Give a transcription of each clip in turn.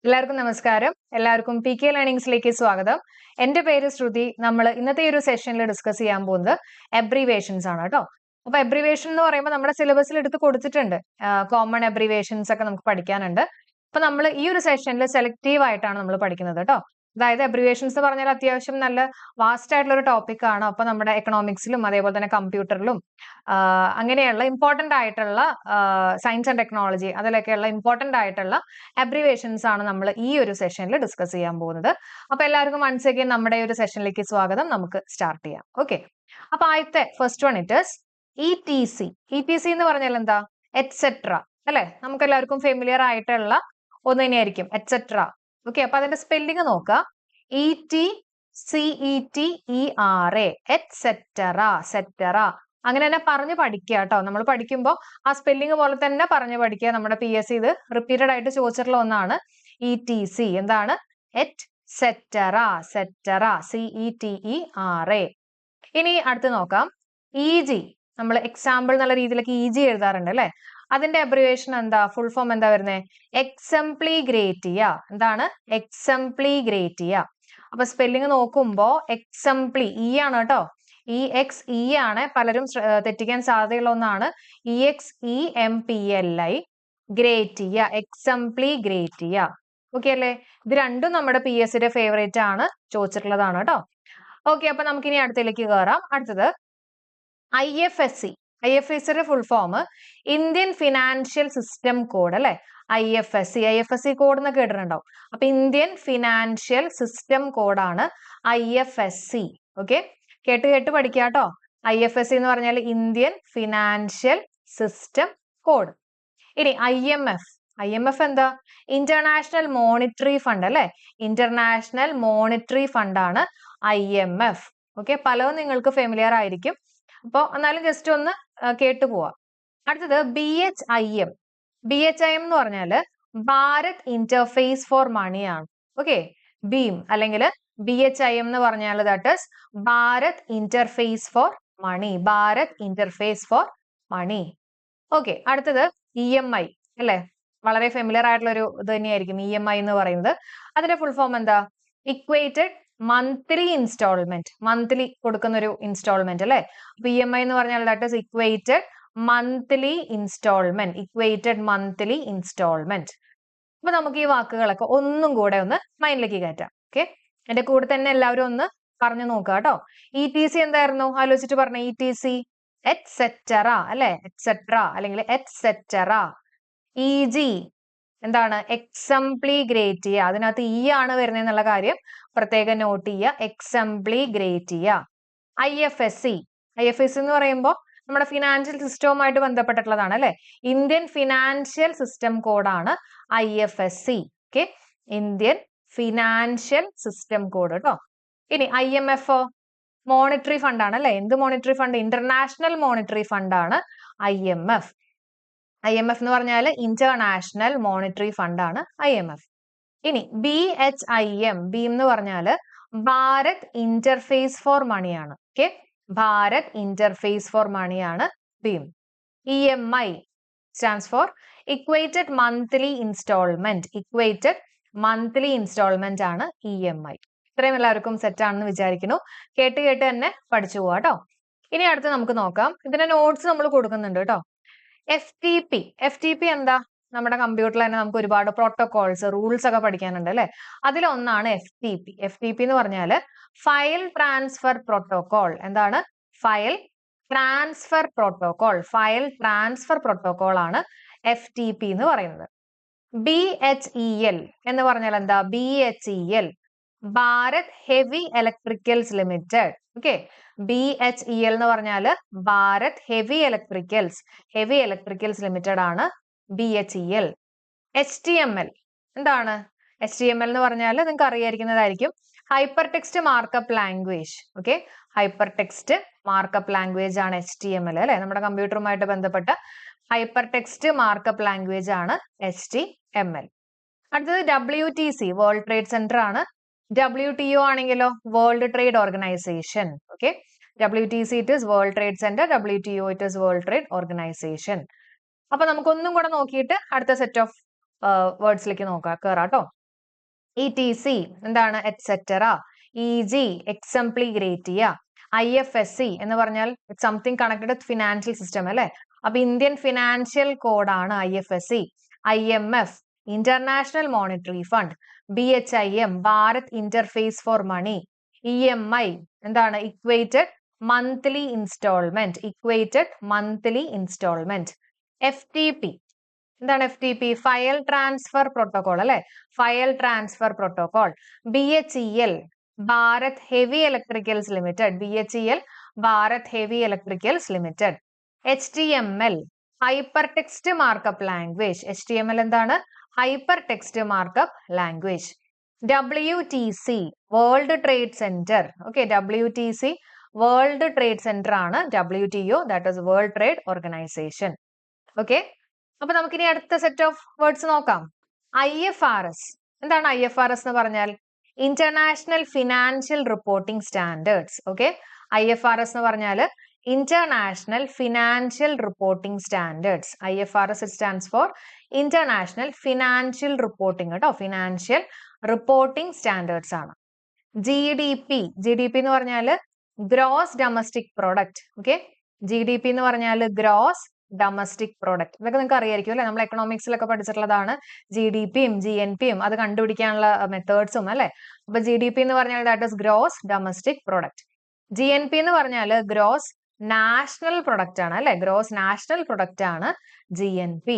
എല്ലാവർക്കും നമസ്കാരം. എല്ലാവർക്കും PK ലേണിംഗ്സിലേക്ക് സ്വാഗതം. എന്റെ പേര് ശ്രുതി. നമ്മൾ ഇന്നത്തെ ഒരു സെഷനിൽ ഡിസ്കസ് ചെയ്യാൻ പോകുന്നത് അബ്രീവേഷൻസ് ആണ് കേട്ടോ. അപ്പൊ അബ്രീവേഷൻ എന്ന് പറയുമ്പോൾ നമ്മുടെ സിലബസിൽ എടുത്ത് കൊടുത്തിട്ടുണ്ട്. കോമൺ അബ്രീവേഷൻസ് ഒക്കെ നമുക്ക് പഠിക്കാനുണ്ട്. അപ്പൊ നമ്മൾ ഈ ഒരു സെഷനിൽ സെലക്റ്റീവ് ആയിട്ടാണ് നമ്മൾ പഠിക്കുന്നത് കേട്ടോ. അതായത് അബ്രീവേഷൻസ് എന്ന് പറഞ്ഞാൽ അത്യാവശ്യം നല്ല വാസ്റ്റ് ആയിട്ടുള്ള ഒരു ടോപ്പിക് ആണ്. അപ്പൊ നമ്മുടെ എക്കണോമിക്സിലും അതേപോലെ തന്നെ കമ്പ്യൂട്ടറിലും അങ്ങനെയുള്ള ഇമ്പോർട്ടന്റ് ആയിട്ടുള്ള സയൻസ് ആൻഡ് ടെക്നോളജി അതിലൊക്കെയുള്ള ഇമ്പോർട്ടന്റ് ആയിട്ടുള്ള അബ്രീവേഷൻസ് ആണ് നമ്മൾ ഈ ഒരു സെഷനിൽ ഡിസ്കസ് ചെയ്യാൻ പോകുന്നത്. അപ്പൊ എല്ലാവർക്കും വൺസ് അഗൈൻ നമ്മുടെ ഒരു സെഷനിലേക്ക് സ്വാഗതം. നമുക്ക് സ്റ്റാർട്ട് ചെയ്യാം. ഓക്കെ, അപ്പൊ ആദ്യത്തെ first one it is ETC. ETC എന്ന് പറഞ്ഞാൽ എന്താ? എറ്റ്സെട്ര അല്ലെ? നമുക്ക് എല്ലാവർക്കും ഫെമിലിയർ ആയിട്ടുള്ള ഒന്ന് തന്നെയായിരിക്കും എറ്റ്സെട്ര. ഓക്കെ, അപ്പൊ അതിന്റെ സ്പെല്ലിംഗ് നോക്കുക. ETCETERA, എറ്റ്സെറ്ററ, സെറ്ററ. അങ്ങനെ തന്നെ പറഞ്ഞു പഠിക്കുക കേട്ടോ. നമ്മൾ പഠിക്കുമ്പോൾ ആ സ്പെല്ലിംഗ് പോലെ തന്നെ പറഞ്ഞു പഠിക്കുക. നമ്മുടെ PSC ഇത് റിപ്പീറ്റഡ് ആയിട്ട് ചോദിച്ചിട്ടുള്ള ഒന്നാണ്. ETC എന്താണ്? എറ്റ്സെറ്ററ, സെറ്ററ, CETERA. ഇനി അടുത്ത് നോക്കാം. EG. നമ്മൾ എക്സാമ്പിൾ എന്നുള്ള രീതിയിലൊക്കെ EG എഴുതാറുണ്ട് അല്ലെ? അതിന്റെ അബ്രിവേഷൻ എന്താ? ഫുൾ ഫോം എന്താ വരുന്നത്? എക്സംപ്ലിഗ്രേറ്റിയ. എന്താണ്? എക്സംപ്ലിഗ്രേറ്റിയ. അപ്പൊ സ്പെല്ലിംഗ് നോക്കുമ്പോ എക്സംപ്ലി ആണ് കേട്ടോ. EXE ആണ്. പലരും തെറ്റിക്കാൻ സാധ്യതയുള്ള ഒന്നാണ്. EXEMPLI ഗ്രേറ്റിയ, എക്സംപ്ലിഗ്രേറ്റിയ. ഓക്കെ അല്ലേ? ഇത് രണ്ടും നമ്മുടെ PSCയുടെ ഫേവറേറ്റ് ആണ്, ചോദിച്ചിട്ടുള്ളതാണ് കേട്ടോ. ഓക്കെ, അപ്പൊ നമുക്ക് ഇനി അടുത്തേക്ക് കയറാം. അടുത്തത് IFSC. IFSCയുടെ full form Indian financial system code അല്ലെ? IFSC കോഡ് എന്ന് കേട്ടിട്ടുണ്ടാവും. അപ്പൊ ഇന്ത്യൻ ഫിനാൻഷ്യൽ സിസ്റ്റം കോഡാണ് IFSC. ഓക്കെ, കേട്ട് പഠിക്കുക കേട്ടോ. IFSC എന്ന് പറഞ്ഞാൽ ഇന്ത്യൻ ഫിനാൻഷ്യൽ സിസ്റ്റം കോഡ്. ഇനി IMF എന്താ? ഇന്റർനാഷണൽ മോണിറ്ററി ഫണ്ട് അല്ലെ? ഇന്റർനാഷണൽ മോണിറ്ററി ഫണ്ട് ആണ് IMF. ഓക്കെ, പലതും നിങ്ങൾക്ക് ഫെമിലിയർ ആയിരിക്കും. അപ്പൊ എന്നാലും ജസ്റ്റ് ഒന്ന് കേട്ടു പോവാം. അടുത്തത് BHIM. BHIM എന്ന് പറഞ്ഞാല് ഭാരത് ഇന്റർഫേസ് ഫോർ മണി ആണ്. ഓക്കെ, BHIM അല്ലെങ്കിൽ BHIM എന്ന് പറഞ്ഞാൽ that is Bharat interface for money. Bharat interface for money. Okay, അടുത്തത് EMI അല്ലെ? വളരെ ഫെമിലിയർ ആയിട്ടുള്ള ഒരു ഇത് തന്നെയായിരിക്കും EMI എന്ന് പറയുന്നത്. അതിന്റെ ഫുൾ ഫോം എന്താ? Equated monthly instalment. മന്ത്ലി കൊടുക്കുന്ന ഒരു ഇൻസ്റ്റാൾമെന്റ് അല്ലെ? അപ്പൊ EMI എന്ന് പറഞ്ഞാൽ that is equated monthly instalment. Equated monthly instalment. അപ്പൊ നമുക്ക് ഈ വാക്കുകളൊക്കെ ഒന്നും കൂടെ ഒന്ന് മൈൻഡിലേക്ക് കയറ്റാം. ഓക്കെ, എന്റെ കൂടെ തന്നെ എല്ലാവരും ഒന്ന് പറഞ്ഞു നോക്കുക കേട്ടോ. ETC എന്തായിരുന്നു? ആലോചിച്ചിട്ട് പറഞ്ഞ ETC എറ്റ്സെറ്ററ അല്ലെ? എറ്റ്സെട്ര അല്ലെങ്കിൽ എറ്റ്സെറ്ററ. EG എന്താണ്? എക്സംപ്ലിഗ്രേറ്റിയ. അതിനകത്ത് ആണ് വരുന്നത് എന്നുള്ള കാര്യം പ്രത്യേകം നോട്ട് ചെയ്യുക. എക്സംപ്ലിഗ്രേറ്റിയ. IFSC എന്ന് പറയുമ്പോൾ നമ്മുടെ ഫിനാൻഷ്യൽ സിസ്റ്റവുമായിട്ട് ബന്ധപ്പെട്ടിട്ടുള്ളതാണ് അല്ലെ? ഇന്ത്യൻ ഫിനാൻഷ്യൽ സിസ്റ്റം കോഡാണ് IFSC. Okay, Indian financial system code കേട്ടോ. ഇനി IMF മോണിറ്ററി ഫണ്ട് ആണ് അല്ലെ? എന്ത് monetary fund? International monetary fund ആണ് IMF. IMF എന്ന് പറഞ്ഞാൽ ഇന്റർനാഷണൽ മോണിറ്ററി ഫണ്ട് ആണ് IMF. ഇനി BHIM എന്ന് പറഞ്ഞാല് ഭാരത് ഇന്റർഫേസ് ഫോർ മണി ആണ്. Okay, Bharat interface for money ആണ് BHIM. EMI stands for equated monthly instalment. Equated monthly instalment ആണ് EMI. ഇത്രയും എല്ലാവർക്കും സെറ്റ് ആണെന്ന് വിചാരിക്കുന്നു. കേട്ട് തന്നെ പഠിച്ചു പോവാ കേട്ടോ. ഇനി അടുത്ത് നമുക്ക് നോക്കാം. ഇതിന്റെ നോട്ട്സ് നമ്മൾ കൊടുക്കുന്നുണ്ട് കേട്ടോ. FTP എന്താ? നമ്മുടെ കമ്പ്യൂട്ടറിൽ തന്നെ നമുക്ക് ഒരുപാട് പ്രോട്ടോകോൾസ്, റൂൾസ് ഒക്കെ പഠിക്കാനുണ്ട് അല്ലെ? അതിലൊന്നാണ് FTP എന്ന് പറഞ്ഞാല് ഫയൽ ട്രാൻസ്ഫർ പ്രോട്ടോകോൾ. എന്താണ്? File transfer protocol. File transfer protocol ആണ് FTP എന്ന് പറയുന്നത്. BHEL എന്ന് പറഞ്ഞാൽ എന്താ? BHEL Bharat heavy electricals limited. Okay, BHEL എന്ന് പറഞ്ഞാല് ഭാരത് ഹെവി ഇലക്ട്രിക്കൽസ് ലിമിറ്റഡ് ആണ് BHEL. HTML എന്താണ്? HTML എന്ന് പറഞ്ഞാൽ നിങ്ങൾക്ക് അറിയാതിരിക്കുന്നതായിരിക്കും. Hyper text markup language. Okay, hyper text markup language ആണ് HTML അല്ലെ? നമ്മുടെ കമ്പ്യൂട്ടറുമായിട്ട് ബന്ധപ്പെട്ട ഹൈപ്പർ ടെക്സ്റ്റ് മാർക്കപ്പ് ലാംഗ്വേജ് ആണ് HTML. അടുത്തത് WTC വേൾഡ് ട്രേഡ് സെന്റർ ആണ്. WTO ആണെങ്കിലോ world trade organisation. Okay, WTC it is world trade centre, WTO it is world trade organisation. അപ്പൊ നമുക്കൊന്നും കൂടെ നോക്കിയിട്ട് അടുത്ത സെറ്റ് ഓഫ് വേർഡ്സിലേക്ക് കയറാട്ടോ. ETC എന്താണ് etcetera, EG exempli gratia, IFSC എന്ന് പറഞ്ഞാൽ something connected with financial system അല്ലെ. അപ്പൊ ഇന്ത്യൻ ഫിനാൻഷ്യൽ കോഡാണ് IFSC. IMF international monetary fund, BHIM Bharat interface for money, EMI എന്താണ് equated monthly instalment, equated monthly instalment. FTP എന്താണ് FTP ഫയൽ ട്രാൻസ്ഫർ പ്രോട്ടോകോൾ അല്ലെ, file transfer protocol. BHEL Bharat heavy electricals limited, BHEL Bharat heavy electricals limited. HTML hyper text markup language, HTML എന്താണ് hyper text markup language. WTC world trade centre, okay WTC world trade centre ആണ്. WTO that is world trade organisation. Okay, അപ്പൊ നമുക്കിനി അടുത്ത set of words നോക്കാം. IFRS എന്താണ് IFRS എന്ന് പറഞ്ഞാൽ international financial reporting standards. Okay, IFRS എന്ന് പറഞ്ഞാൽ international financial reporting standards. IFRS it stands for international financial reporting കേട്ടോ, ഫിനാൻഷ്യൽ റിപ്പോർട്ടിംഗ് സ്റ്റാൻഡേർഡ്സ് ആണ്. GDP എന്ന് പറഞ്ഞാൽ gross domestic product. Okay, GDP എന്ന് പറഞ്ഞാൽ ഗ്രോസ് ഡൊമസ്റ്റിക് പ്രോഡക്റ്റ്. ഇതൊക്കെ നിങ്ങൾക്ക് അറിയായിരിക്കും അല്ലെ, നമ്മൾ എക്കണോമിക്സിലൊക്കെ പഠിച്ചിട്ടുള്ളതാണ്. GDPയും GNPയും അത് കണ്ടുപിടിക്കാനുള്ള മെത്തേഡ്സും അല്ലെ. അപ്പൊ GDP എന്ന് പറഞ്ഞാൽ that is gross domestic product. GNP എന്ന് പറഞ്ഞാൽ ഗ്രോസ് നാഷണൽ പ്രൊഡക്റ്റ് ആണ് അല്ലെ, ഗ്രോസ് നാഷണൽ പ്രൊഡക്റ്റ് ആണ് GNP.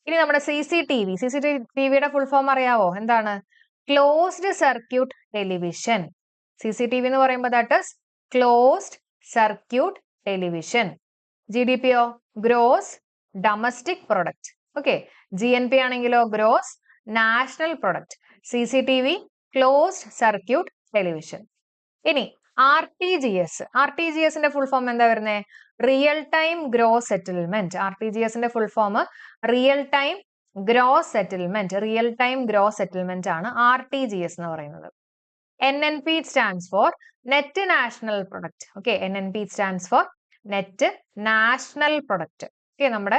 ഇനി നമ്മുടെ CCTVയുടെ ഫുൾ ഫോം അറിയാവോ, എന്താണ് ക്ലോസ്ഡ് സർക്യൂട്ട് ടെലിവിഷൻ. CCTV എന്ന് പറയുമ്പോൾ that is closed circuit television. GDPയോ gross domestic product. Okay, GNP ആണെങ്കിലോ gross national product. CCTV closed circuit television. ഇനി RTGSന്റെ ഫുൾ ഫോം എന്താ വരുന്നത്, റിയൽ ടൈം ഗ്രോസ് സെറ്റിൽമെന്റ്. RTGSന്റെ full form real time gross settlement, real time gross settlement ആണ് RTGS എന്ന് പറയുന്നത്. NNP stands for net national product. Okay, NNP stands for net national product. Okay, നമ്മുടെ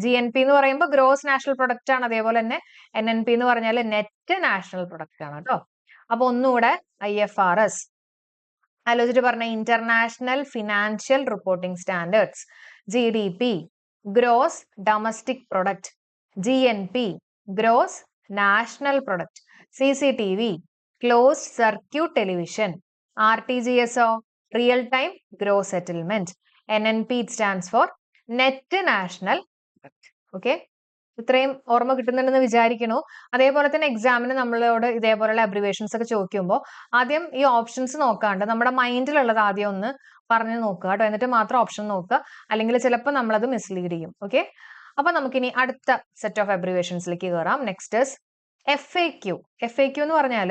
GNP എന്ന് പറയുമ്പോൾ gross national product ആണ്, അതേപോലെ തന്നെ NNP എന്ന് പറഞ്ഞാൽ നെറ്റ് നാഷണൽ പ്രൊഡക്റ്റ് ആണ് കേട്ടോ. അപ്പൊ ഒന്നുകൂടെ IFRS ആലോചിച്ചിട്ട് പറഞ്ഞ international financial reporting standards. GDP gross domestic product, GNP gross national product, CCTV closed circuit television, RTGSO real time gross settlement, NNP stands for net national product. Okay, ഇത്രയും ഓർമ്മ കിട്ടുന്നുണ്ടെന്ന് വിചാരിക്കണു. അതേപോലെ തന്നെ എക്സാമിന് നമ്മളോട് ഇതേപോലെയുള്ള അബ്രിവേഷൻസ് ഒക്കെ ചോദിക്കുമ്പോൾ ആദ്യം ഈ ഓപ്ഷൻസ് നോക്കാണ്ട് നമ്മുടെ മൈൻഡിലുള്ളത് ആദ്യം ഒന്ന് പറഞ്ഞു നോക്കുക കേട്ടോ, എന്നിട്ട് മാത്രം ഓപ്ഷൻ നോക്കുക, അല്ലെങ്കിൽ ചിലപ്പോൾ നമ്മളത് മിസ്ലീഡ് ചെയ്യും. ഓക്കെ, അപ്പൊ നമുക്കിനി അടുത്ത സെറ്റ് ഓഫ് അബ്രിവേഷൻസിലേക്ക് കയറാം. Next is FAQ. FAQ എന്ന് പറഞ്ഞാൽ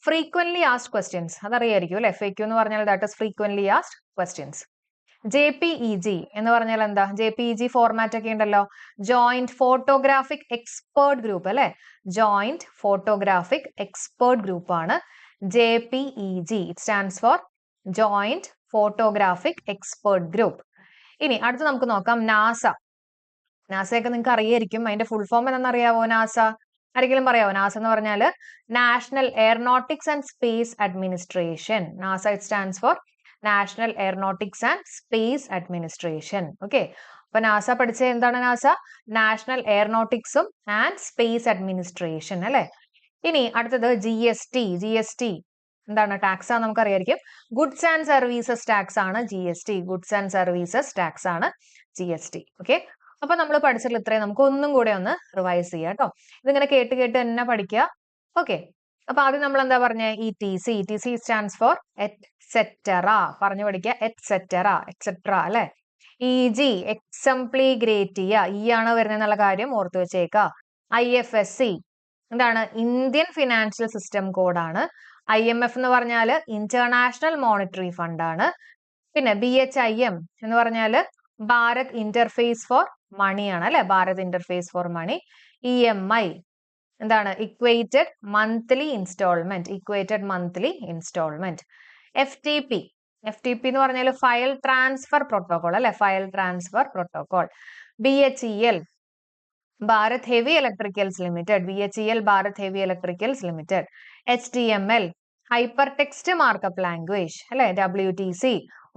ഫ്രീക്വന്റ്ലി ആസ്ക്ഡ് ക്വസ്റ്റ്യൻസ്. അതറിയായിരിക്കും അല്ലെ, FAQ എന്ന് പറഞ്ഞാൽ that is frequently asked questions. JPEG എന്ന് പറഞ്ഞാൽ എന്താ, JPEG ഫോർമാറ്റ് ഒക്കെ ഉണ്ടല്ലോ, ജോയിന്റ് ഫോട്ടോഗ്രാഫിക് എക്സ്പേർട്ട് ഗ്രൂപ്പ് അല്ലെ, ജോയിന്റ് ഫോട്ടോഗ്രാഫിക് എക്സ്പേർട്ട് ഗ്രൂപ്പ് ആണ് JPEG. It stands four joint photographic expert group. ഇനി അടുത്ത് നമുക്ക് നോക്കാം നാസയൊക്കെ നിങ്ങൾക്ക് അറിയായിരിക്കും. അതിന്റെ ഫുൾ ഫോം എന്താണെന്ന് അറിയാവോ? ആരെങ്കിലും പറയാവോ? നാസ എന്ന് പറഞ്ഞാൽ national aeronautics and space administration. NASA it stands four national aeronautics and space administration. Okay, അപ്പൊ നാസ പഠിച്ച എന്താണ്? നാഷണൽ എയറോനോട്ടിക്സും ആൻഡ് സ്പേസ് അഡ്മിനിസ്ട്രേഷൻ അല്ലെ. ഇനി അടുത്തത് GST എന്താണ്? ടാക്സ് ആണ്, നമുക്കറിയായിരിക്കും. ഗുഡ്സ് ആൻഡ് സർവീസസ് ടാക്സ് ആണ് GST. Goods and services tax ആണ് GST. ഓക്കെ, അപ്പൊ നമ്മൾ പഠിച്ചിട്ടുള്ള ഇത്രയും നമുക്ക് ഒന്നും കൂടെ ഒന്ന് റിവൈസ് ചെയ്യാം കേട്ടോ. ഇതിങ്ങനെ കേട്ട് തന്നെ പഠിക്കുക. ഓക്കെ, അപ്പൊ ആദ്യം നമ്മൾ എന്താ പറഞ്ഞ ETC സ്റ്റാൻഡ്സ് ഫോർ എറ്റ്സെറ്ററ. പറഞ്ഞു പഠിക്കുക, എറ്റ്സെറ്ററ അല്ലെ. EG എക്സംപ്ലി ഗ്രേറ്റിയ, ആണ് വരുന്നുള്ള കാര്യം ഓർത്തു വെച്ചേക്ക. IFSC എന്താണ്? ഇന്ത്യൻ ഫിനാൻഷ്യൽ സിസ്റ്റം കോഡാണ്. IMF എന്ന് പറഞ്ഞാൽ ഇന്റർനാഷണൽ മോണിറ്ററി ഫണ്ട് ആണ്. പിന്നെ BHIM എന്ന് പറഞ്ഞാൽ ഭാരത് ഇന്റർഫേസ് ഫോർ മണി ആണ് അല്ലെ, Bharat interface for money. EMI എന്താണ്? Equated monthly instalment. FTP എന്ന് പറഞ്ഞാൽ ഫയൽ ട്രാൻസ്ഫർ പ്രോട്ടോകോൾ അല്ലെ, file transfer protocol. BHEL Bharat Heavy Electricals Limited, BHEL Bharat Heavy Electricals Limited, HTML Hypertext Markup Language, അല്ലെ, WTC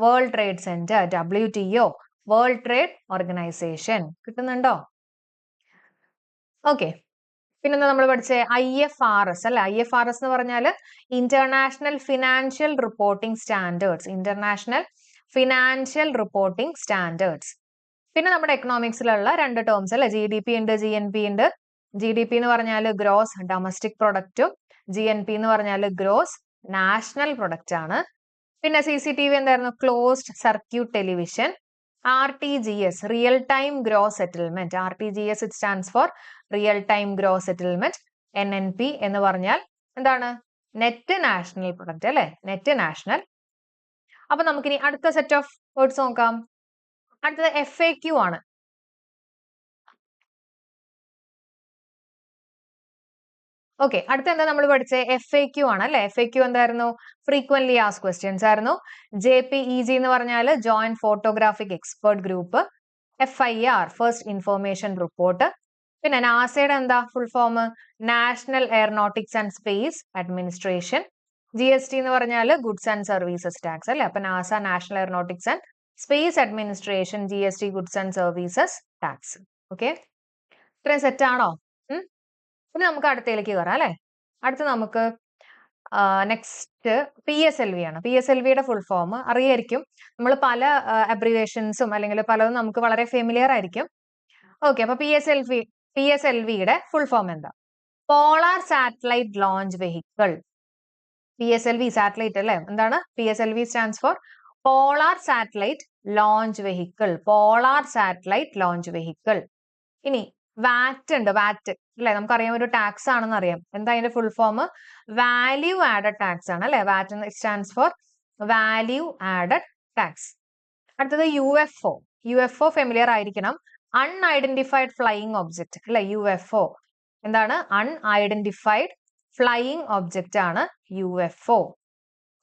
World Trade Center, WTO World Trade Organization. കിട്ടുന്നുണ്ടോ? Okay, പിന്നെന്താ നമ്മൾ പഠിച്ചേ? IFRS അല്ലെ. IFRS എന്ന് പറഞ്ഞാൽ international financial reporting standards, international financial reporting standards. പിന്നെ നമ്മുടെ എക്കണോമിക്സിലുള്ള രണ്ട് ടേംസ് അല്ലെ, GDP ഉണ്ട്, GNP ഉണ്ട്. GDP എന്ന് പറഞ്ഞാൽ ഗ്രോസ് ഡൊമസ്റ്റിക് പ്രൊഡക്റ്റും GNP എന്ന് പറഞ്ഞാൽ ഗ്രോസ് നാഷണൽ പ്രൊഡക്റ്റ് ആണ്. പിന്നെ CCTV എന്തായിരുന്നു? Closed circuit television. RTGS real time gross settlement. RTGS it stands for real time gross settlement. NNP എന്ന് പറഞ്ഞാൽ എന്താണ്? നെറ്റ് നാഷണൽ പ്രൊഡക്റ്റ് അല്ലെ, നെറ്റ് നാഷണൽ. അപ്പൊ നമുക്കിനി അടുത്ത സെറ്റ് ഓഫ് വേർഡ്സ് നോക്കാം. അടുത്തത് FAQ ആണ്. ഓക്കെ, അടുത്ത എന്താ നമ്മൾ പഠിച്ചേ? FAQ ആണ് അല്ലെ. FAQ എന്തായിരുന്നു? ഫ്രീക്വന്റ്ലി ആസ്ക്ഡ് ക്വസ്റ്റ്യൻസ് ആയിരുന്നു. JPEG എന്ന് പറഞ്ഞാൽ joint photographic expert group. FIR first information report. പിന്നെ നാസയുടെ എന്താ full form? National aeronautics and space administration. GST എന്ന് പറഞ്ഞാൽ ഗുഡ്സ് ആൻഡ് സർവീസസ് ടാക്സ് അല്ലെ. അപ്പൊ NASA national aeronautics and space administration, GST goods and services tax. Okay, ഇത്രയും set ആണോ? ഇനി നമുക്ക് അടുത്തയിലേക്ക് കയറാം അല്ലെ. അടുത്ത് നമുക്ക് നെക്സ്റ്റ് PSLV ആണ്. PSLVയുടെ ഫുൾ ഫോം അറിയായിരിക്കും. നമ്മൾ പല അബ്രിവേഷൻസും അല്ലെങ്കിൽ പലതും നമുക്ക് വളരെ ഫെമിലിയർ ആയിരിക്കും. ഓക്കെ, അപ്പൊ PSLVയുടെ ഫുൾ ഫോം എന്താ? Polar satellite launch vehicle. PSLV satellite അല്ലെ. എന്താണ്? PSLV stands for polar satellite launch vehicle. Polar satellite launch vehicle. ഇനി വാറ്റ് ഉണ്ട്, വാറ്റ് അല്ലെ, നമുക്കറിയാം ഒരു ടാക്സ് ആണെന്ന് അറിയാം. എന്താ അതിന്റെ full form? Value added tax ആണ് അല്ലെ. VAT stands for value added tax. അടുത്തത് UFO ഫെമിലിയർ ആയിരിക്കണം. അൺഐഡന്റിഫൈഡ് ഫ്ലൈയിങ് ഒബ്ജക്റ്റ് അല്ലെ. UFO എന്താണ്? അൺഐഡന്റിഫൈഡ് ഫ്ലൈയിങ് ഒബ്ജക്റ്റ് ആണ് UFO.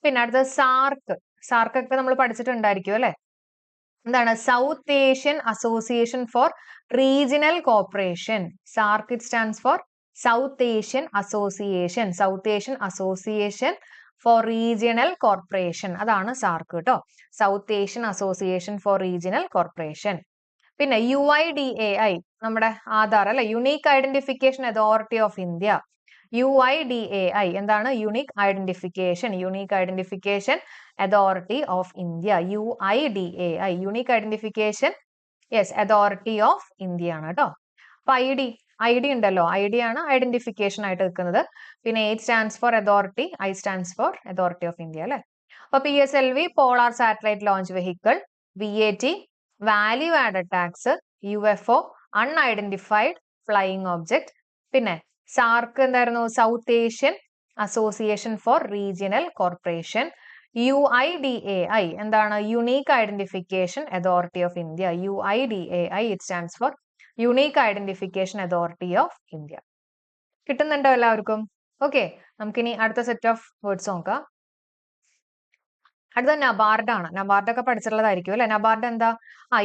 പിന്നെ അടുത്തത് സാർക്ക്. സാർക്ക് ഒക്കെ നമ്മൾ പഠിച്ചിട്ടുണ്ടായിരിക്കും അല്ലെ. എന്താണ്? South Asian association for regional corporation. SAARC it stands four south Asian association. South Asian association for regional corporation, അതാണ് സാർക്ക് കേട്ടോ. South Asian association for regional corporation. പിന്നെ UIDAI നമ്മുടെ ആധാർ അല്ലെ, unique identification authority of India. UIDAI എന്താണ്? Unique identification authority of India. UIDAI unique identification authority of India ആണ് കേട്ടോ. അപ്പൊ ID ഉണ്ടല്ലോ, ID ആണ് ഐഡന്റിഫിക്കേഷൻ ആയിട്ട് നിൽക്കുന്നത്. പിന്നെ A stands for authority, I stands for authority of India അല്ലെ. അപ്പൊ PSLV polar satellite launch vehicle, VAT value added tax, UFO unidentified flying object. പിന്നെ സാർക്ക് എന്തായിരുന്നു? South Asian association for regional corporation. UIDAI എന്താണ്? Unique identification authority of India. UIDAI it stands four unique identification authority of India. കിട്ടുന്നുണ്ടോ എല്ലാവർക്കും? Okay, നമുക്കിനി അടുത്ത set of words നോക്കാം. അടുത്ത NABARD ആണ്. നബാർഡ് ഒക്കെ പഠിച്ചിട്ടുള്ളതായിരിക്കും അല്ലെ. നബാർഡ് എന്താ?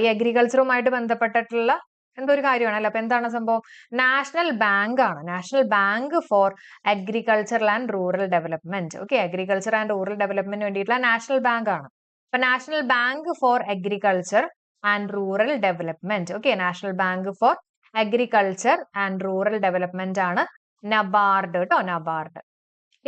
ഈ അഗ്രികൾച്ചറുമായിട്ട് ബന്ധപ്പെട്ടിട്ടുള്ള എന്തോ ഒരു കാര്യമാണ് അല്ലെ. അപ്പൊ എന്താണ് സംഭവം? നാഷണൽ ബാങ്ക് ആണ്. National bank for agriculture and rural development. Okay, agriculture and rural development വേണ്ടിയിട്ടുള്ള നാഷണൽ ബാങ്ക് ആണ്. അപ്പൊ national bank for agriculture and rural development. Okay, national bank for agriculture and rural development ആണ് NABARD കേട്ടോ. NABARD.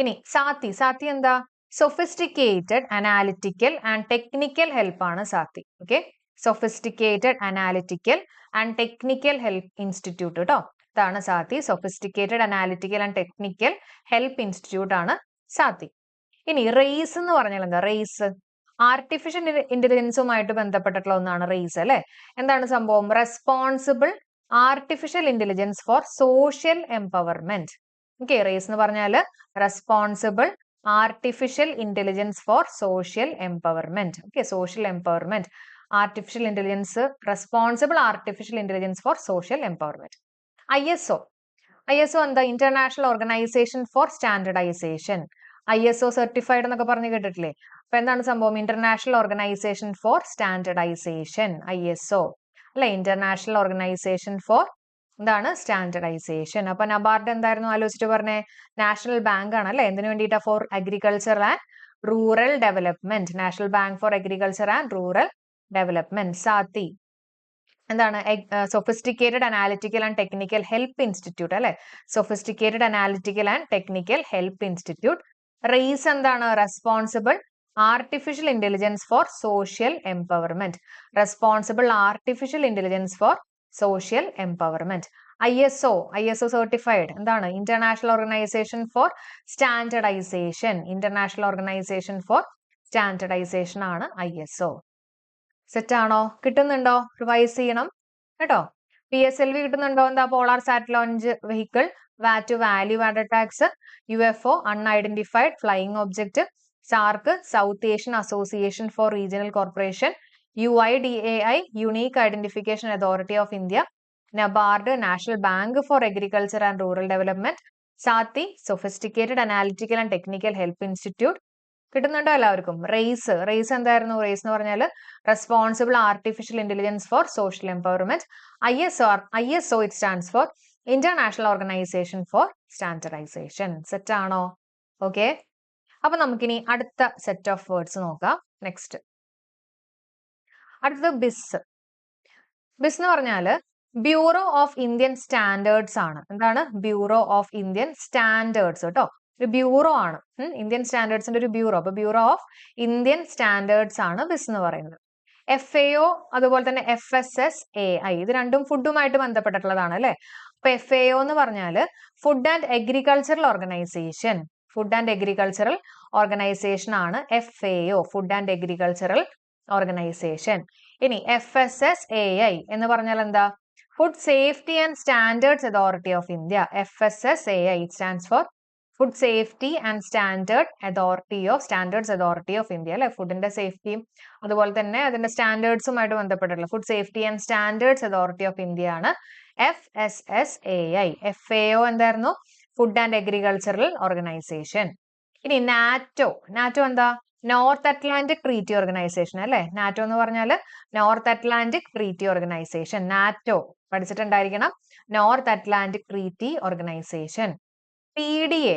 ഇനി SATHI എന്താ? Sophisticated analytical and technical help ആണ് SATHI. Okay, sophisticated analytical and technical help institute കേട്ടോ. ഇതാണ് SATHI. Sophisticated analytical and technical help institute ആണ് സാത്തി. ഇനി raise എന്ന് പറഞ്ഞാൽ എന്താ? റേസ് ആർട്ടിഫിഷ്യൽ ഇന്റലിജൻസുമായിട്ട് ബന്ധപ്പെട്ടിട്ടുള്ള ഒന്നാണ് റേസ് അല്ലെ. എന്താണ് സംഭവം? Responsible artificial intelligence for social empowerment. Okay, RAISE എന്ന് പറഞ്ഞാൽ responsible artificial intelligence for social empowerment. Okay, social empowerment, artificial intelligence, responsible artificial intelligence for social empowerment. ISO എന്താ? International organisation for standardisation. ISO certified എന്നൊക്കെ പറഞ്ഞ് കേട്ടിട്ടില്ലേ? അപ്പൊ എന്താണ് സംഭവം? International organisation for standardisation, ISO അല്ലെ. ഇന്റർനാഷണൽ ഓർഗനൈസേഷൻ ഫോർ എന്താണ് standardisation. അപ്പൊ നബാർഡ് എന്തായിരുന്നു ആലോചിച്ചിട്ട് പറഞ്ഞേ? നാഷണൽ ബാങ്ക് ആണ് അല്ലെ. എന്തിനു വേണ്ടിയിട്ടാ? For agriculture and rural development. National bank for agriculture and rural development. SATHI എന്താണ്? Sophisticated analytical and technical help institute അല്ലെ. Sophisticated analytical and technical help institute. RAISE എന്താണ്? Responsible artificial intelligence for social empowerment. Responsible artificial intelligence for social empowerment. ISO certified എന്താണ്? International organisation for standardization. International organisation for standardization ആണ് ISO. Set ആണോ? കിട്ടുന്നുണ്ടോ? Revise ചെയ്യണം കേട്ടോ. PSLV കിട്ടുന്നുണ്ടോ? എന്താ? Polar sat launch vehicle, VAT value added tax, UFO unidentified flying object, SAARC south Asian association for regional corporation, UIDAI unique identification authority of India, NABARD national bank for agriculture and rural development, SATHI sophisticated analytical and technical help institute. കിട്ടുന്നുണ്ടോ എല്ലാവർക്കും? RAISE എന്തായിരുന്നു? RAISE എന്ന് പറഞ്ഞാൽ responsible artificial intelligence for social empowerment. ISO it stands for international organisation for standardisation. Set ആണോ? Okay. അപ്പൊ നമുക്കിനി അടുത്ത set of words നോക്കാം. നെക്സ്റ്റ് അടുത്തത് ബിസ്. ബിസ് എന്ന് പറഞ്ഞാല് ബ്യൂറോ ഓഫ് ഇന്ത്യൻ സ്റ്റാൻഡേർഡ്സ് ആണ്. എന്താണ്? ബ്യൂറോ ഓഫ് ഇന്ത്യൻ സ്റ്റാൻഡേർഡ്സ് കേട്ടോ. ഒരു ബ്യൂറോ ആണ്. ഇന്ത്യൻ സ്റ്റാൻഡേർഡ്സിന്റെ ഒരു ബ്യൂറോ. അപ്പൊ ബ്യൂറോ ഓഫ് ഇന്ത്യൻ സ്റ്റാൻഡേർഡ്സ് ആണ് ബിസ് എന്ന് പറയുന്നത്. FAO അതുപോലെ തന്നെ FSSAI ഇത് രണ്ടും ഫുഡുമായിട്ട് ബന്ധപ്പെട്ടിട്ടുള്ളതാണ് അല്ലെ. അപ്പൊ FAO എന്ന് പറഞ്ഞാല് food and agricultural organisation. Food and agricultural organisation ആണ് FAO. Food and agricultural organisation. ഇനി FSSAI എന്ന് പറഞ്ഞാൽ എന്താ? Food safety and standards authority of India. FSSAI stands for food safety and standards authority of India അല്ലെ. ഫുഡിന്റെ സേഫ്റ്റിയും അതുപോലെ തന്നെ അതിന്റെ സ്റ്റാൻഡേർഡ്സുമായിട്ട് ബന്ധപ്പെട്ടുള്ള food safety and standards authority of India ആണ് FSSAI. FAO എന്തായിരുന്നു? Food and agricultural organisation. ഇനി നാറ്റോ. നാറ്റോ എന്താ? നോർത്ത് അറ്റ്ലാന്റിക് ട്രീറ്റി ഓർഗനൈസേഷൻ അല്ലെ. നാറ്റോ എന്ന് പറഞ്ഞാൽ north Atlantic treaty organization. NATO പഠിച്ചിട്ടുണ്ടായിരിക്കണം. North Atlantic treaty organization. PDA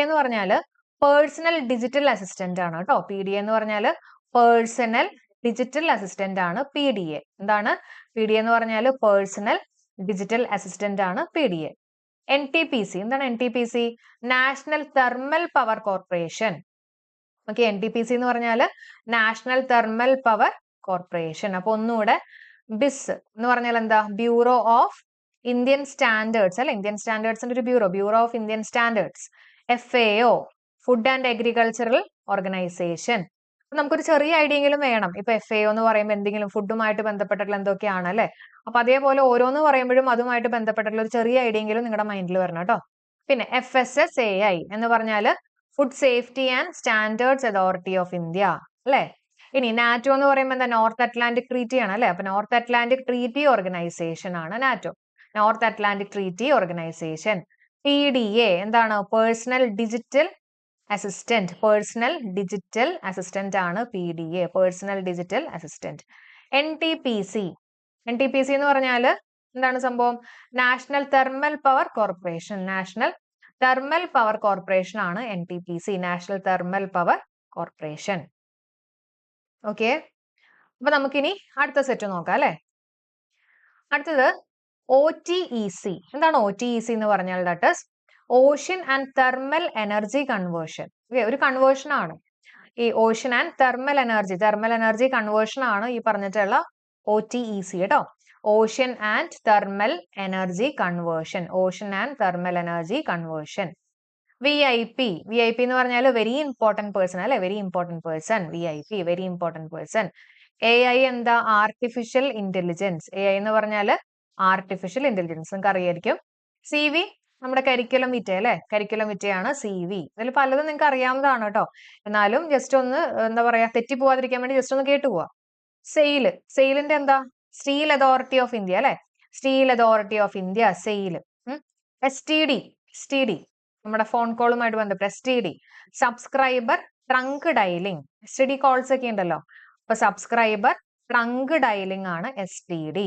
എന്ന് പറഞ്ഞാല് പേഴ്സണൽ ഡിജിറ്റൽ അസിസ്റ്റന്റ് ആണ് കേട്ടോ. PDA എന്ന് പറഞ്ഞാല് പേഴ്സണൽ ഡിജിറ്റൽ അസിസ്റ്റന്റ് ആണ് PDA. എന്താണ്? PDA എന്ന് പറഞ്ഞാല് പേഴ്സണൽ ഡിജിറ്റൽ അസിസ്റ്റന്റ് ആണ് PDA. NTPC എന്താണ്? NTPC national thermal power corporation. Okay. NTPC എന്ന് പറഞ്ഞാല് നാഷണൽ തെർമൽ പവർ കോർപ്പറേഷൻ. അപ്പൊ ഒന്നുകൂടെ ബിസ് എന്ന് പറഞ്ഞാൽ എന്താ? ബ്യൂറോ ഓഫ് ഇന്ത്യൻ സ്റ്റാൻഡേർഡ്സ് അല്ലെ. ഇന്ത്യൻ സ്റ്റാൻഡേർഡ്സിന്റെ ഒരു bureau of Indian standards. FAO food and agricultural organisation. നമുക്കൊരു ചെറിയ ഐഡിയെങ്കിലും വേണം. ഇപ്പൊ FAO എന്ന് പറയുമ്പോൾ എന്തെങ്കിലും ഫുഡുമായിട്ട് ബന്ധപ്പെട്ടിട്ടുള്ള എന്തൊക്കെയാണ് അല്ലെ. അപ്പൊ അതേപോലെ ഓരോന്ന് പറയുമ്പോഴും അതുമായിട്ട് ബന്ധപ്പെട്ടിട്ടുള്ള ഒരു ചെറിയ ഐഡിയെങ്കിലും നിങ്ങളുടെ മൈൻഡിൽ വരണം കേട്ടോ. പിന്നെ FSSAI എന്ന് പറഞ്ഞാല് food safety and standards authority of India അല്ലെ. ഇനി നാറ്റോ എന്ന് പറയുമ്പോൾ എന്താ? നോർത്ത് അറ്റ്ലാന്റിക് ട്രീറ്റി ആണ് അല്ലെ. അപ്പൊ നോർത്ത് അറ്റ്ലാന്റിക് ട്രീറ്റി ഓർഗനൈസേഷൻ ആണ് NATO. North Atlantic treaty organization. PDA എന്താണ്? Personal digital assistant. Personal digital assistant ആണ് PDA. Personal digital assistant. NTPC എന്ന് പറഞ്ഞാല് എന്താണ് സംഭവം? National thermal power corporation. National thermal power corporation ആണ് NTPC. National thermal power corporation. Okay. അപ്പൊ നമുക്കിനി അടുത്ത സെറ്റ് നോക്കാം അല്ലെ. അടുത്തത് OTEC. എന്താണ് OTEC എന്ന് പറഞ്ഞാൽ? That is ocean and thermal energy conversion. ഒരു കൺവേർഷൻ ആണ് ഈ ocean and thermal energy conversion ആണ് ഈ പറഞ്ഞിട്ടുള്ള OTEC കേട്ടോ. Ocean and thermal energy conversion. Ocean and thermal energy conversion. VIP എന്ന് പറഞ്ഞാൽ വെരി ഇമ്പോർട്ടന്റ് പേഴ്സൺ അല്ലെ. Very important person. VIP very important person. AI എന്താ? Artificial intelligence. AI എന്ന് പറഞ്ഞാല് ആർട്ടിഫിഷ്യൽ ഇന്റലിജൻസ്. നിങ്ങൾക്ക് അറിയായിരിക്കും. CV നമ്മുടെ കരിക്കുലം വിറ്റ അല്ലെ. കരിക്കുലം വിറ്റയാണ് CV. ഇതിൽ പലതും നിങ്ങൾക്ക് അറിയാവുന്നതാണ് കേട്ടോ. എന്നാലും ജസ്റ്റ് ഒന്ന് എന്താ പറയാ തെറ്റി പോവാതിരിക്കാൻ വേണ്ടി ജസ്റ്റ് ഒന്ന് കേട്ടു പോവാ. സെയിലിന്റെ എന്താ? സ്റ്റീൽ അതോറിറ്റി ഓഫ് ഇന്ത്യ അല്ലെ. Steel authority of India. Sale. STD നമ്മുടെ ഫോൺ കോളുമായിട്ട് ബന്ധപ്പെട്ട STD subscriber trunk dialling. STD calls ഒക്കെ ഉണ്ടല്ലോ. അപ്പൊ സബ്സ്ക്രൈബർ ട്രങ്ക് ഡയലിംഗ് ആണ് STD.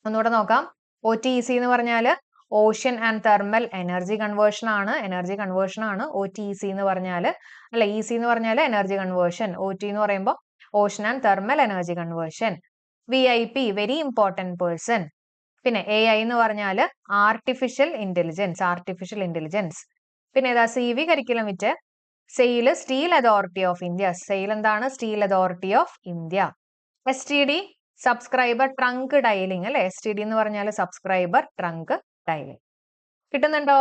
ഒന്നുകൂടെ നോക്കാം. OTEC എന്ന് പറഞ്ഞാൽ ocean and thermal energy conversion ആണ്. OTEC എന്ന് പറഞ്ഞാൽ, അല്ല EC എന്ന് പറഞ്ഞാൽ എനർജി കൺവേർഷൻ, OT എന്ന് പറയുമ്പോൾ ocean and thermal energy conversion. VIP very important person. പിന്നെ AI എന്ന് പറഞ്ഞാൽ ആർട്ടിഫിഷ്യൽ ഇന്റലിജൻസ്. പിന്നെ ഏതാ CV curriculum vitae SAIL steel authority of India. SAIL എന്താണ്? Steel authority of India. STD subscriber trunk dialling അല്ലെ. STD എന്ന് പറഞ്ഞാൽ സബ്സ്ക്രൈബർ ട്രങ്ക് ഡയലിംഗ്. കിട്ടുന്നുണ്ടോ?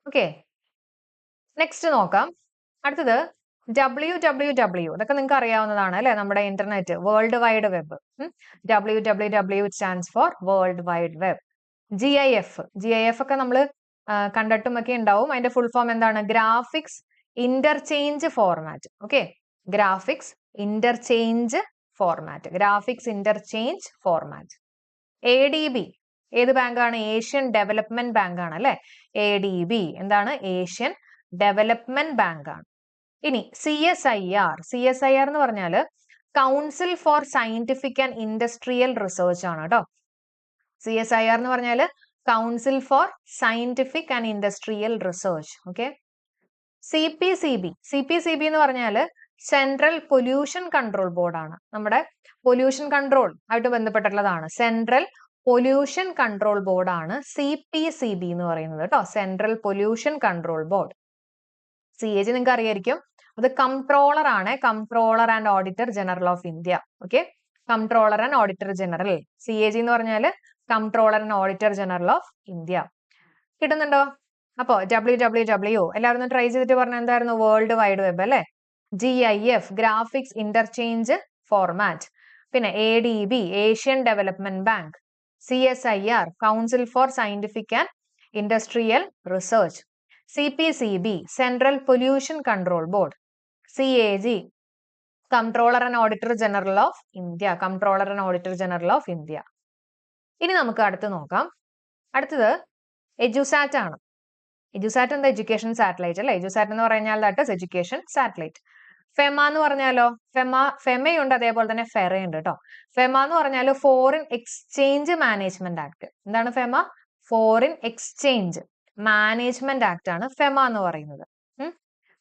ഓക്കെ, നെക്സ്റ്റ് നോക്കാം. അടുത്തത് WWW. ഇതൊക്കെ നിങ്ങൾക്ക് അറിയാവുന്നതാണ് അല്ലെ, നമ്മുടെ internet, world wide web. WWW stands for world wide web. GIF ഒക്കെ നമ്മൾ കണ്ടിട്ടുമൊക്കെ ഉണ്ടാവും. അതിന്റെ ഫുൾ ഫോം എന്താണ്? Graphics interchange format. Okay, graphics interchange format. ADB ഏത് ബാങ്കാണ്? ഏഷ്യൻ ഡെവലപ്മെന്റ് ബാങ്ക് ആണ് അല്ലെ. ADB എന്താണ്? ഏഷ്യൻ ഡെവലപ്മെന്റ് ബാങ്ക് ആണ്. ഇനി CSIR എന്ന് പറഞ്ഞാൽ council for scientific and industrial research ആണ് കേട്ടോ. CSIR എന്ന് പറഞ്ഞാൽ council for scientific and industrial research. Okay. CPCB എന്ന് പറഞ്ഞാൽ സെൻട്രൽ പൊല്യൂഷൻ കൺട്രോൾ ബോർഡ് ആണ്. നമ്മുടെ പൊല്യൂഷൻ കൺട്രോൾ ആയിട്ട് ബന്ധപ്പെട്ടിട്ടുള്ളതാണ്. സെൻട്രൽ പൊല്യൂഷൻ കൺട്രോൾ ബോർഡ് ആണ് CPCB എന്ന് പറയുന്നത് കേട്ടോ. Central pollution control board. CAG നിങ്ങൾക്ക് അറിയായിരിക്കും, അത് കംട്രോളർ ആണ്. Comptroller and auditor general of India. Okay, comptroller and auditor general. CAG എന്ന് പറഞ്ഞാൽ comptroller and auditor general of India. കിട്ടുന്നുണ്ടോ? അപ്പോ WWW എല്ലാവരും ഒന്ന് ട്രൈ ചെയ്തിട്ട് പറഞ്ഞാൽ എന്തായിരുന്നു? വേൾഡ് വൈഡ് വെബ് അല്ലെ. GIF graphics interchange format. പിന്നെ ADB Asian development bank. CSIR council for scientific and industrial research. CPCB central pollution control board. CAG comptroller and auditor general of India. ഇനി നമുക്ക് അടുത്ത് നോക്കാം. അടുത്തത് എഡ്യൂസാറ്റ് ആണ്. എഡ്യൂസാറ്റ് എന്താ? എഡ്യൂക്കേഷൻ സാറ്റലൈറ്റ് അല്ലെ. എഡ്യൂസാറ്റ് എന്ന് പറഞ്ഞാൽ that is education satellite. FEMA എന്ന് പറഞ്ഞാലോ? ഫെമയുണ്ട്, അതേപോലെ തന്നെ ഫെറയുണ്ട് കേട്ടോ. ഫെമ എന്ന് പറഞ്ഞാൽ ഫോറിൻ എക്സ്ചേഞ്ച് മാനേജ്മെന്റ് ആക്ട്. എന്താണ് FEMA? Foreign exchange management act ആണ് ഫെമ എന്ന് പറയുന്നത്.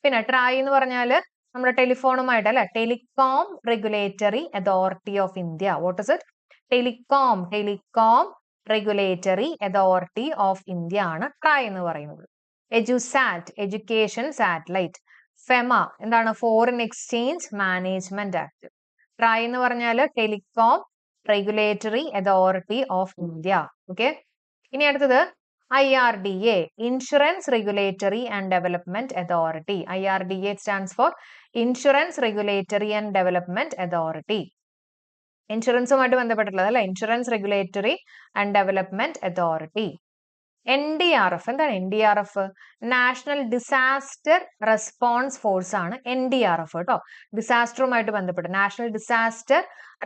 പിന്നെ ട്രായ് എന്ന് പറഞ്ഞാൽ നമ്മുടെ ടെലിഫോണുമായിട്ട് അല്ലെ. Telecom regulatory authority of India. What is it? Telecom regulatory authority of India ആണ് ട്രായ് എന്ന് പറയുന്നത്. EDUSAT education satellite. ഫെമ എന്താണ്? Foreign exchange management act. TRAI എന്ന് പറഞ്ഞാൽ telecom regulatory authority of India. Okay, ഇനി അടുത്തത് IRDA insurance regulatory and development authority. IRDA stands for insurance regulatory and development authority. ഇൻഷുറൻസുമായിട്ട് ബന്ധപ്പെട്ടിട്ടുള്ളത് അല്ലെ. Insurance regulatory and development authority. NDRF എന്താണ്? NDRF national disaster response force ആണ്. NDRF കേട്ടോ. ഡിസാസ്റ്ററുമായിട്ട് ബന്ധപ്പെട്ട് national disaster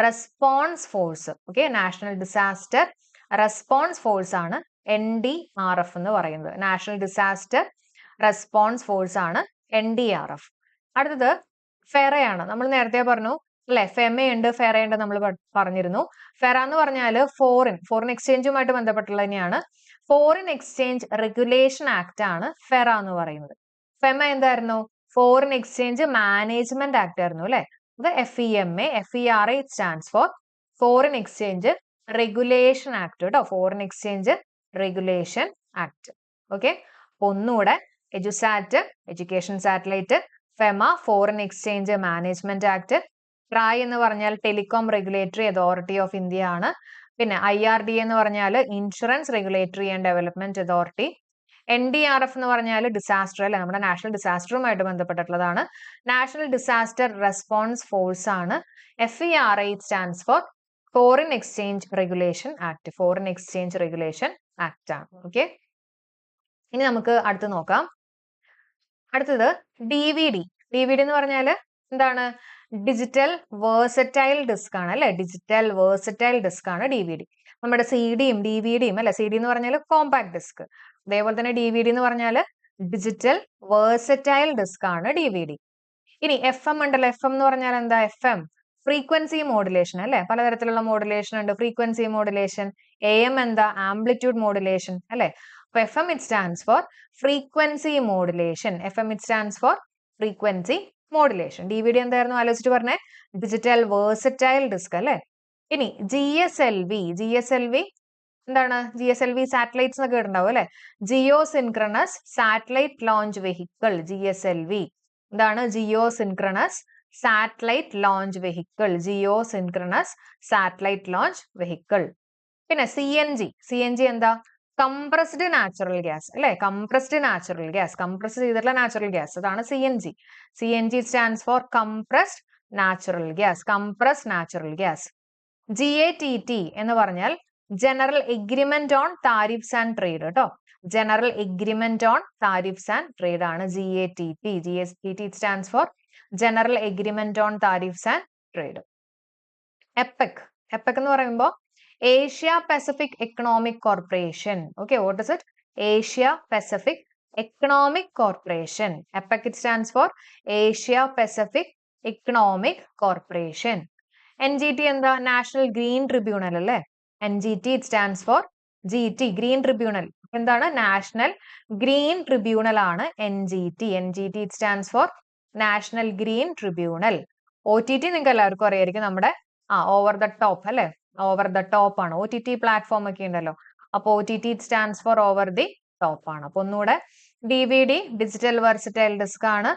response force. Okay, national disaster response force ആണ് NDRF എന്ന് പറയുന്നത്. നാഷണൽ ഡിസാസ്റ്റർ റെസ്പോൺസ് ഫോഴ്സ് ആണ് NDRF. അടുത്തത് ഫെറയാണ്. നമ്മൾ നേരത്തെ പറഞ്ഞു അല്ലെ. ഫെമയുണ്ട്, ഫെറയുണ്ട് നമ്മൾ പറഞ്ഞിരുന്നു. ഫെറ എന്ന് പറഞ്ഞാൽ ഫോറിൻ എക്സ്ചേഞ്ചുമായിട്ട് ബന്ധപ്പെട്ടുള്ള തന്നെയാണ്. ഫോറിൻ എക്സ്ചേഞ്ച് റെഗുലേഷൻ ആക്ട് ആണ് ഫെറ എന്ന് പറയുന്നത്. ഫെമ എന്തായിരുന്നു? ഫോറിൻ എക്സ്ചേഞ്ച് മാനേജ്മെന്റ് ആക്ട് ആയിരുന്നു അല്ലെ. അത് FERA stands for foreign exchange regulation act കേട്ടോ. Foreign exchange regulation act. Okay, ഒന്നുകൂടെ EDUSAT education satellite, FEMA foreign exchange management act, TRAI എന്ന് പറഞ്ഞാൽ telecom regulatory authority of India ആണ്. പിന്നെ IRDA എന്ന് പറഞ്ഞാൽ insurance regulatory and development authority. NDRF എന്ന് പറഞ്ഞാൽ ഡിസാസ്റ്റർ അല്ലെ, നമ്മുടെ നാഷണൽ ഡിസാസ്റ്ററുമായിട്ട് ബന്ധപ്പെട്ടിട്ടുള്ളതാണ്. നാഷണൽ ഡിസാസ്റ്റർ റെസ്പോൺസ് ഫോഴ്സ് ആണ്. FERA stands for foreign exchange regulation act. Foreign exchange regulation act ആണ്. ഓക്കെ, ഇനി നമുക്ക് അടുത്ത് നോക്കാം. അടുത്തത് DVD എന്ന് പറഞ്ഞാൽ എന്താണ്? ഡിജിറ്റൽ വേഴ്സറ്റൈൽ ഡിസ്ക് ആണ് അല്ലെ. ഡിജിറ്റൽ വേഴ്സറ്റൈൽ ഡിസ്ക് ആണ് DVD. നമ്മുടെ CD-യും DVD-യും അല്ലെ. CD എന്ന് പറഞ്ഞാൽ കോമ്പാക്ട് ഡിസ്ക്, അതേപോലെ തന്നെ DVD എന്ന് പറഞ്ഞാൽ ഡിജിറ്റൽ വേഴ്സറ്റൈൽ ഡിസ്ക് ആണ് DVD. ഇനി FM ഉണ്ടല്ലോ. FM എന്ന് പറഞ്ഞാൽ എന്താ? FM ഫ്രീക്വൻസി മോഡുലേഷൻ അല്ലെ, പലതരത്തിലുള്ള മോഡുലേഷൻ ഉണ്ട്. ഫ്രീക്വൻസി മോഡുലേഷൻ, AM എന്താ, ആംപ്ലിറ്റ്യൂഡ് മോഡുലേഷൻ അല്ലെ. അപ്പൊ FM it stands four frequency modulation. FM it stands four frequency modulation. DVD എന്തായിരുന്നു ആലോചിച്ചിട്ട് പറഞ്ഞേ, ഡിജിറ്റൽ വേഴ്സറ്റൈൽ ഡിസ്ക് അല്ലെ. ഇനി GSLV എന്താണ്, GSLV സാറ്റലൈറ്റ്സ് എന്നൊക്കെ കേട്ടിട്ടുണ്ടാവും അല്ലെ. Geo synchronous satellite launch vehicle. GSLV എന്താണ്, geo synchronous satellite launch vehicle. Geo synchronous satellite launch vehicle. പിന്നെ CNG എന്താ, കംപ്രസ്ഡ് നാച്ചുറൽ ഗ്യാസ് അല്ലെ. കംപ്രസ്ഡ് നാച്ചുറൽ ഗ്യാസ്, കംപ്രസ് ചെയ്തിട്ടുള്ള നാച്ചുറൽ ഗ്യാസ്, അതാണ് CNG stands for compressed natural gas. Compressed natural gas. GATT എന്ന് പറഞ്ഞാൽ general agreement on tariffs and trade കേട്ടോ. General agreement on tariffs and trade ആണ് GATT. GATT stands for general agreement on tariffs and trade. Epic എന്ന് പറയുമ്പോൾ Asia pacific economic corporation. Okay, what is it? Asia pacific economic corporation. Epic it stands four Asia pacific economic corporation. NGT എന്താ, national green tribunal അല്ലെ. NGT it stands four GT, green tribunal. എന്താണ്, national green tribunal ആണ് NGT. NGT it stands four national green tribunal. OTT നിങ്ങൾക്ക് എല്ലാവർക്കും അറിയായിരിക്കും, നമ്മുടെ over the top അല്ലെ. Over the top ആണ്. OTT പ്ലാറ്റ്ഫോം ഒക്കെ ഉണ്ടല്ലോ. അപ്പൊ OTT it stands for over the top ആണ്. അപ്പൊ ഒന്നുകൂടെ, DVD ഡിജിറ്റൽ വെർസറ്റൈൽ ഡിസ്ക് ആണ്.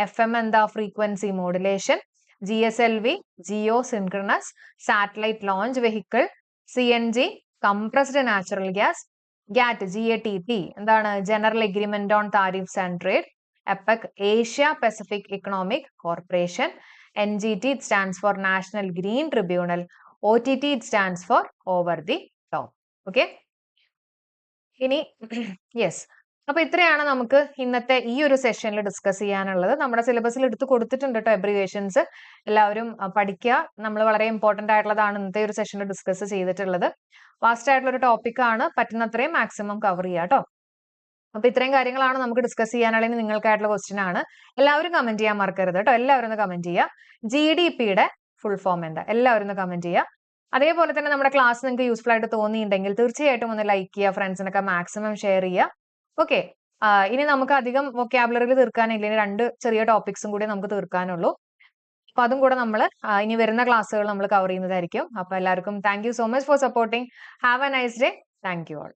FM എന്താ, frequency modulation. GSLV Jio synchronous satellite launch vehicle. CNG compressed natural gas. GATT എന്താണ്, general agreement on tariffs and trade. APEC Asia pacific economic corporation. NGT it stands for National Green Tribunal. OTT it stands for over the top. Okay. ഇനി yes, അപ്പൊ ഇത്രയാണ് നമുക്ക് ഇന്നത്തെ ഈ ഒരു സെഷനിൽ discuss ചെയ്യാനുള്ളത്. നമ്മുടെ സിലബസിൽ എടുത്ത് കൊടുത്തിട്ടുണ്ട് കേട്ടോ അബ്രിവേഷൻസ്. എല്ലാവരും പഠിക്കുക. നമ്മൾ വളരെ ഇമ്പോർട്ടന്റ് ആയിട്ടുള്ളതാണ് ഇന്നത്തെ ഒരു സെഷനിൽ ഡിസ്കസ് ചെയ്തിട്ടുള്ളത്. വാസ്റ്റ് ആയിട്ടുള്ള ഒരു ടോപ്പിക് ആണ്, പറ്റുന്നത്രയും മാക്സിമം കവർ ചെയ്യുക കേട്ടോ. അപ്പൊ ഇത്രയും കാര്യങ്ങളാണ് നമുക്ക് ഡിസ്കസ് ചെയ്യാനുള്ള. ഇനി നിങ്ങൾക്കായിട്ടുള്ള ക്വസ്റ്റ്യൻ ആണ്. എല്ലാവരും കമന്റ് ചെയ്യാൻ മറക്കരുത് കേട്ടോ. എല്ലാവരും ഒന്ന് കമന്റ് ചെയ്യുക. GDPയുടെ ഫുൾ ഫോം എന്താ, എല്ലാവരും ഒന്ന് കമന്റ് ചെയ്യുക. അതേപോലെ തന്നെ നമ്മുടെ ക്ലാസ് നിങ്ങൾക്ക് യൂസ്ഫുൾ ആയിട്ട് തോന്നിയിട്ടുണ്ടെങ്കിൽ തീർച്ചയായിട്ടും ഒന്ന് ലൈക്ക് ചെയ്യുക, ഫ്രണ്ട്സിനൊക്കെ മാക്സിമം ഷെയർ ചെയ്യുക. ഓക്കെ, ഇനി നമുക്ക് അധികം വൊക്കാബുലറിയിൽ തീർക്കാനില്ല. ഇനി 2 ചെറിയ ടോപ്പിക്സും കൂടി നമുക്ക് തീർക്കാനുള്ളൂ. അപ്പൊ അതും കൂടെ നമ്മൾ ഇനി വരുന്ന ക്ലാസ്സുകൾ നമ്മൾ കവർ ചെയ്യുന്നതായിരിക്കും. അപ്പൊ എല്ലാവർക്കും thank you so much for supporting. Have A nice day. Thank you all.